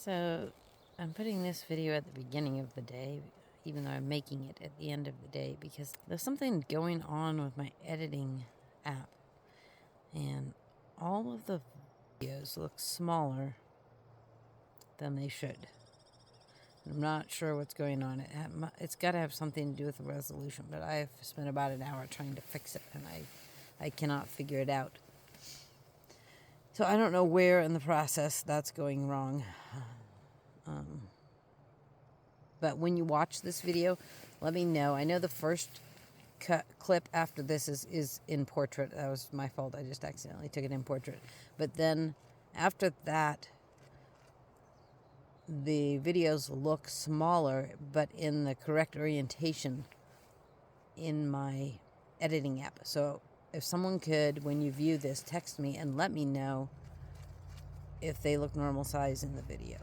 So I'm putting this video at the beginning of the day, even though I'm making it at the end of the day, because there's something going on with my editing app. And all of the videos look smaller than they should. I'm not sure what's going on. It's got to have something to do with the resolution, but I've spent about an hour trying to fix it, and I cannot figure it out. So I don't know where in the process that's going wrong. But when you watch this video, let me know. I know the first clip after this is in portrait. That was my fault. I just accidentally took it in portrait. But then after that, the videos look smaller, but in the correct orientation in my editing app. So if someone could, when you view this, text me and let me know if they look normal size in the video.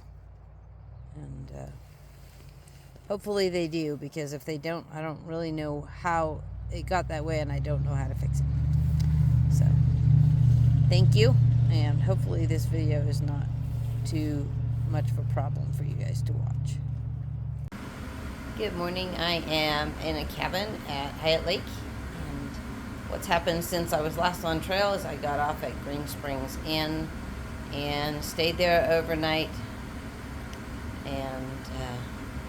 And hopefully they do, because if they don't, I don't really know how it got that way, and I don't know how to fix it. So thank you, and hopefully this video is not too much of a problem for you guys to watch. Good morning. I am in a cabin at Hyatt Lake, and what's happened since I was last on trail is I got off at Green Springs Inn and stayed there overnight, and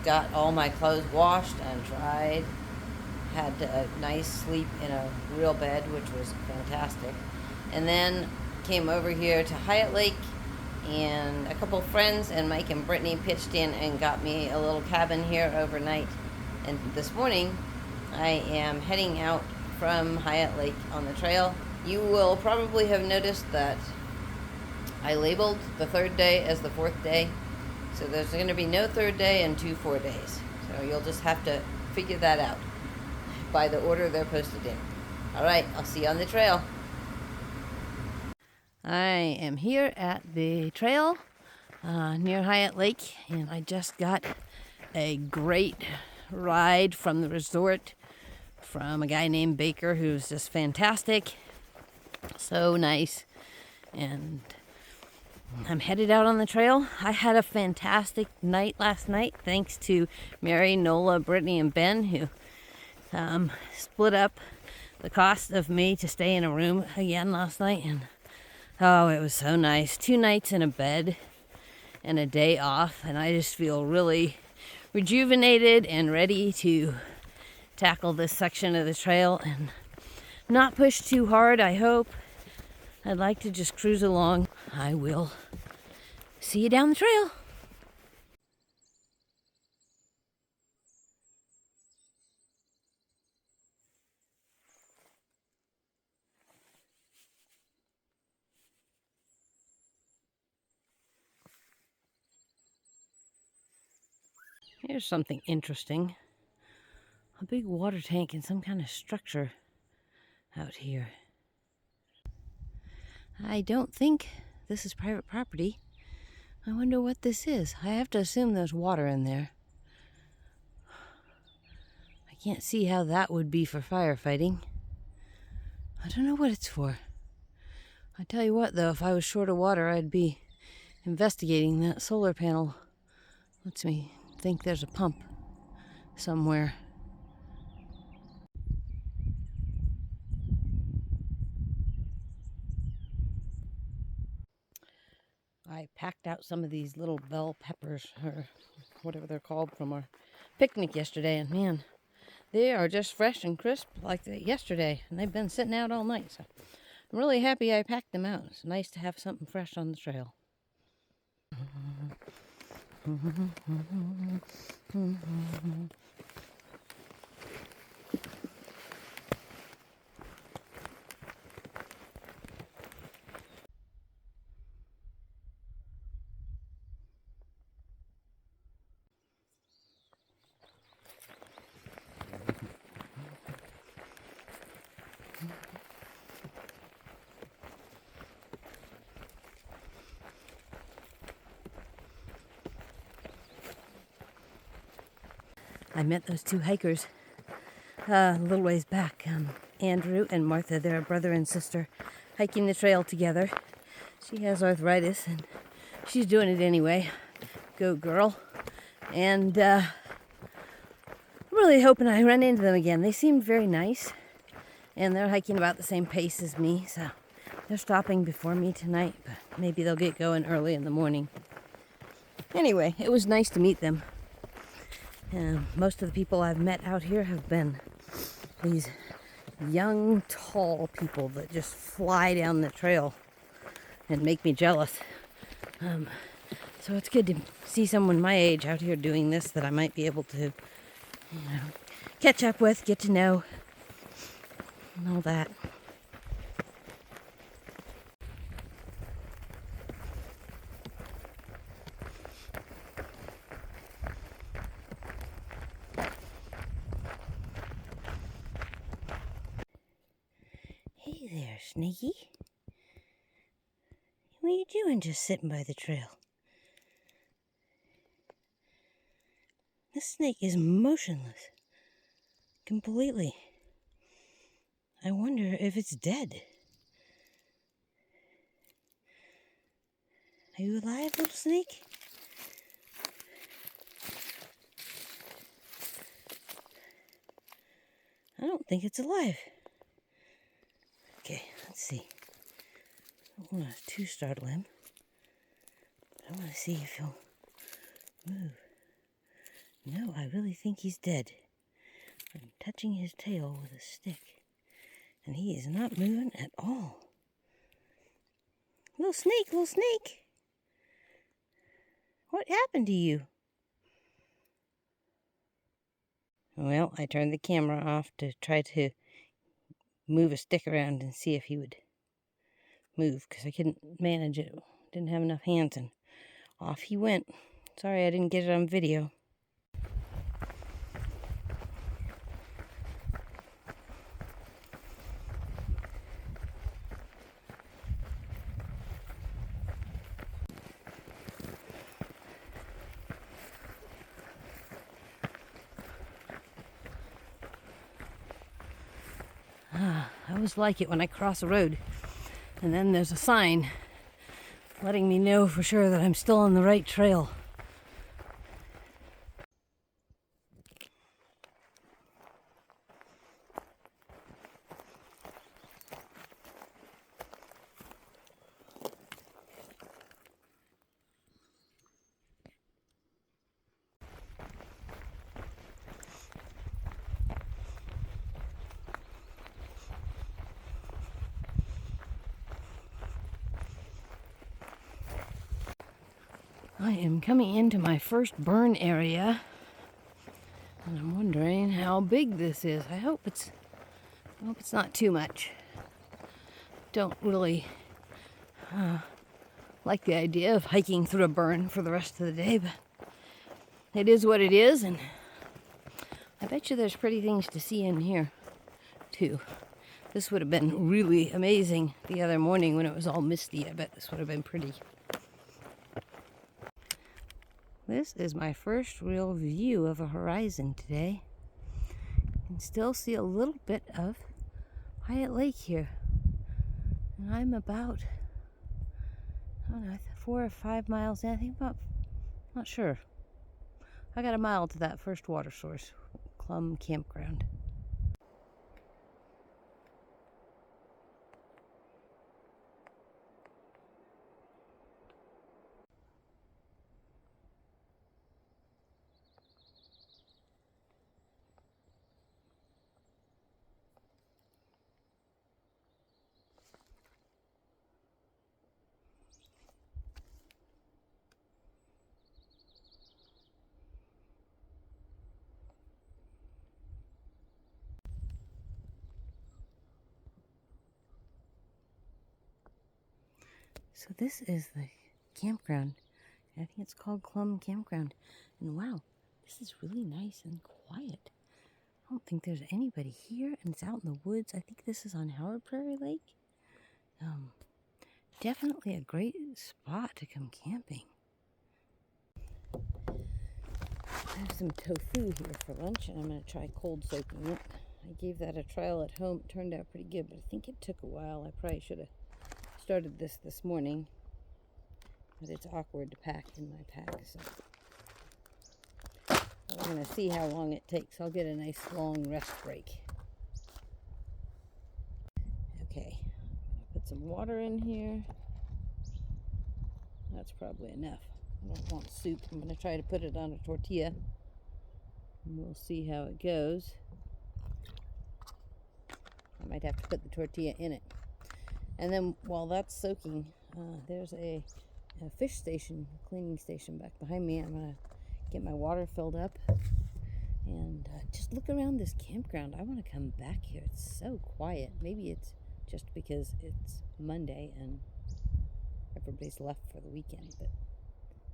got all my clothes washed and dried. Had a nice sleep in a real bed, which was fantastic. And then came over here to Hyatt Lake, and a couple of friends and Mike and Brittany pitched in and got me a little cabin here overnight. And this morning I am heading out from Hyatt Lake on the trail. You will probably have noticed that I labeled the third day as the fourth day. So there's going to be no third day and 2 4 days. So you'll just have to figure that out by the order they're posted in. All right, I'll see you on the trail. I am here at the trail near Hyatt Lake, and I just got a great ride from the resort from a guy named Baker, who's just fantastic. So nice. And I'm headed out on the trail. I had a fantastic night last night, thanks to Mary, Nola, Brittany, and Ben, who split up the cost of me to stay in a room again last night. And oh, it was so nice. 2 nights in a bed and a day off, and I just feel really rejuvenated and ready to tackle this section of the trail and not push too hard, I hope. I'd like to just cruise along. I will see you down the trail. Here's something interesting. A big water tank and some kind of structure out here. I don't think this is private property. I wonder what this is. I have to assume there's water in there. I can't see how that would be for firefighting. I don't know what it's for. I tell you what, though, if I was short of water, I'd be investigating. That solar panel lets me think there's a pump somewhere. I packed out some of these little bell peppers, or whatever they're called, from our picnic yesterday, and man, they are just fresh and crisp like yesterday, and they've been sitting out all night, so I'm really happy I packed them out. It's nice to have something fresh on the trail. I met those 2 hikers a little ways back. Andrew and Martha, they're a brother and sister hiking the trail together. She has arthritis and she's doing it anyway. Go girl. And I'm really hoping I run into them again. They seemed very nice. And they're hiking about the same pace as me, so they're stopping before me tonight, but maybe they'll get going early in the morning. Anyway, it was nice to meet them. Most of the people I've met out here have been these young, tall people that just fly down the trail and make me jealous. So it's good to see someone my age out here doing this that I might be able to, catch up with, get to know, and all that. Hey there, Snaky. What are you doing just sitting by the trail? This snake is motionless. Completely. I wonder if it's dead. Are you alive, little snake? I don't think it's alive. Okay, let's see. I don't want to too startle him. I want to see if he'll move. No, I really think he's dead. I'm touching his tail with a stick, and he is not moving at all. Little snake, little snake! What happened to you? Well, I turned the camera off to try to move a stick around and see if he would move, because I couldn't manage it. Didn't have enough hands, and off he went. Sorry I didn't get it on video. I always like it when I cross a road and then there's a sign letting me know for sure that I'm still on the right trail. I am coming into my first burn area, and I'm wondering how big this is. I hope it's not too much. Don't really like the idea of hiking through a burn for the rest of the day, but it is what it is, and I bet you there's pretty things to see in here, too. This would have been really amazing the other morning when it was all misty. I bet this would have been pretty. This is my first real view of a horizon today. You can still see a little bit of Hyatt Lake here. And I'm about, I don't know, 4 or 5 miles in. I think about, not sure. I got a mile to that first water source, Clum Campground. So this is the campground. I think it's called Clum Campground. And wow, this is really nice and quiet. I don't think there's anybody here, and it's out in the woods. I think this is on Howard Prairie Lake. Definitely a great spot to come camping. I have some tofu here for lunch, and I'm going to try cold soaking it. I gave that a trial at home. It turned out pretty good, but I think it took a while. I probably should have started this morning. but it's awkward to pack in my pack. So we're going to see how long it takes. I'll get a nice long rest break. Okay, put some water in here. That's probably enough. I don't want soup. I'm going to try to put it on a tortilla, and we'll see how it goes. I might have to put the tortilla in it. And then while that's soaking, there's a fish station, cleaning station back behind me. I'm going to get my water filled up and just look around this campground. I want to come back here. It's so quiet. Maybe it's just because it's Monday and everybody's left for the weekend, but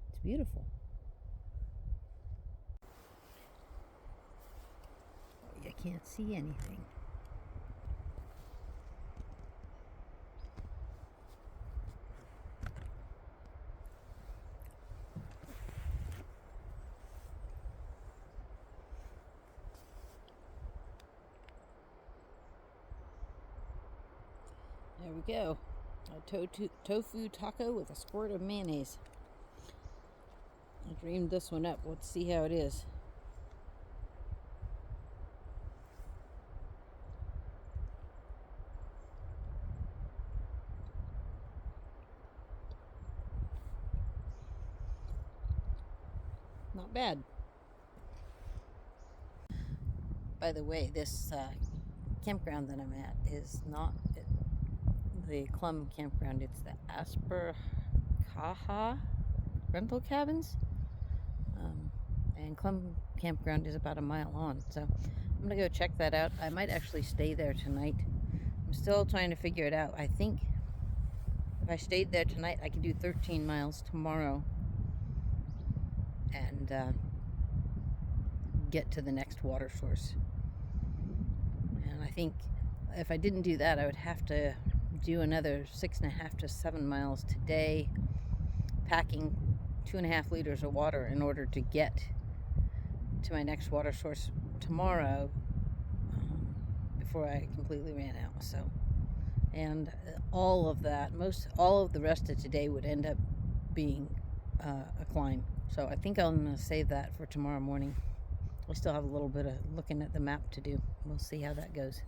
it's beautiful. You can't see anything. There we go. A tofu taco with a squirt of mayonnaise. I dreamed this one up. Let's see how it is. Not bad. By the way, this campground that I'm at is not the Clum campground. It's the Asperkaha rental cabins. And Clum campground is about a mile on. So I'm going to go check that out. I might actually stay there tonight. I'm still trying to figure it out. I think if I stayed there tonight, I could do 13 miles tomorrow and get to the next water source. And I think if I didn't do that, I would have to do another 6.5 to 7 miles today, packing 2.5 liters of water in order to get to my next water source tomorrow before I completely ran out. So, and all of that, all of the rest of today would end up being a climb. So I think I'm going to save that for tomorrow morning. I still have a little bit of looking at the map to do. We'll see how that goes.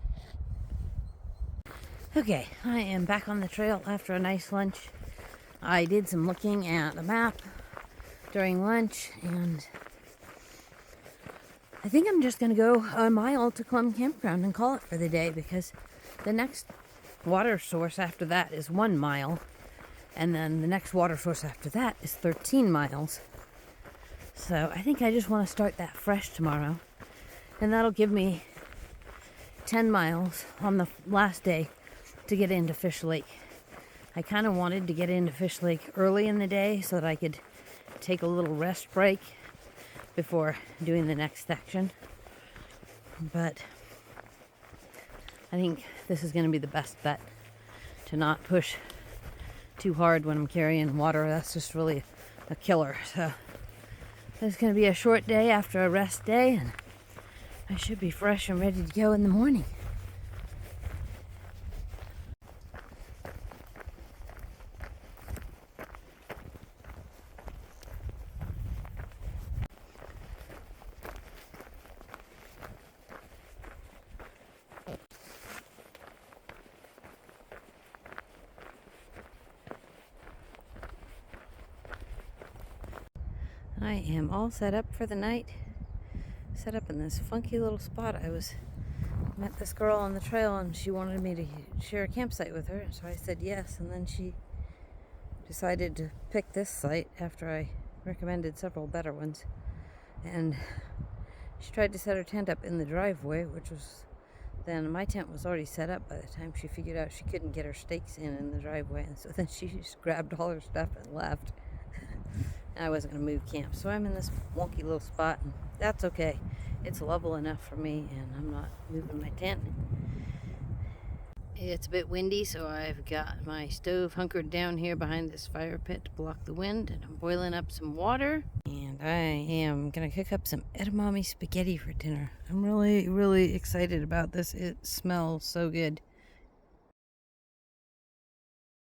Okay, I am back on the trail after a nice lunch. I did some looking at the map during lunch, and I think I'm just going to go a mile to Clum Campground and call it for the day, because the next water source after that is 1 mile, and then the next water source after that is 13 miles. So I think I just want to start that fresh tomorrow, and that'll give me 10 miles on the last day to get into Fish Lake. I kind of wanted to get into Fish Lake early in the day so that I could take a little rest break before doing the next section. But I think this is going to be the best bet, to not push too hard when I'm carrying water. That's just really a killer. So it's going to be a short day after a rest day, and I should be fresh and ready to go in the morning. I am all set up for the night. Set up in this funky little spot. I met this girl on the trail, and she wanted me to share a campsite with her, so I said yes, and then she decided to pick this site after I recommended several better ones. And she tried to set her tent up in the driveway, which was then my tent was already set up by the time she figured out she couldn't get her stakes in the driveway, and so then she just grabbed all her stuff and left. I wasn't going to move camp, so I'm in this wonky little spot, and that's okay. It's level enough for me, and I'm not moving my tent. It's a bit windy, so I've got my stove hunkered down here behind this fire pit to block the wind, and I'm boiling up some water, and I am going to cook up some edamame spaghetti for dinner. I'm really, really excited about this. It smells so good.